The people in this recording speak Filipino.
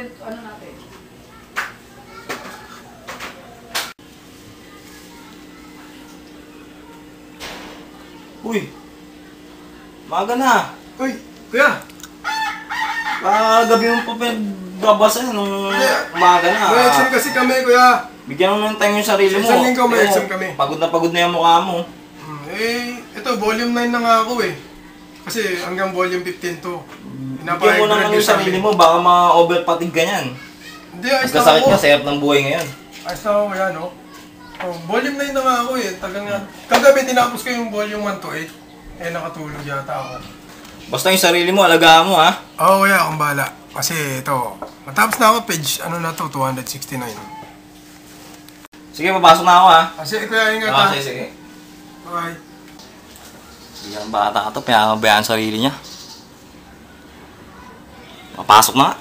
ano natin. Uy! Maga na! Uy, kuya! Gabi mo pa pinagbabasa nung umaga na. May exam kasi kami, kuya. Bigyan mo ng time yung sarili mo. Isang linggo may exam kami. Pagod na yung mukha mo. Ito, volume 9 na nga ako eh. Kasi hanggang volume 15 to. Bigyan mo naman yung sarili mo, baka ma-overfatigue ka yan. Hindi, ayos na Magkasakit ako. ka sa hirap ng buhay ngayon. Ayos na ako, kuya, no? Volume 9 na nga ako eh. Tagal nga. Kagabi tinapos ko yung volume 1 to 8. Nakatulog yata ako. Basta yung sarili mo, alagaan mo ha. Oo, kuya, akong bahala. Kasi ito, matapos na ako page, ano na to, 269. Sige, papasok na ako ha. Kasi kuya, ingat ha. Sige. Bye. Hindi ang bata ka to, pinakabayaan sarili niya. Papasok na.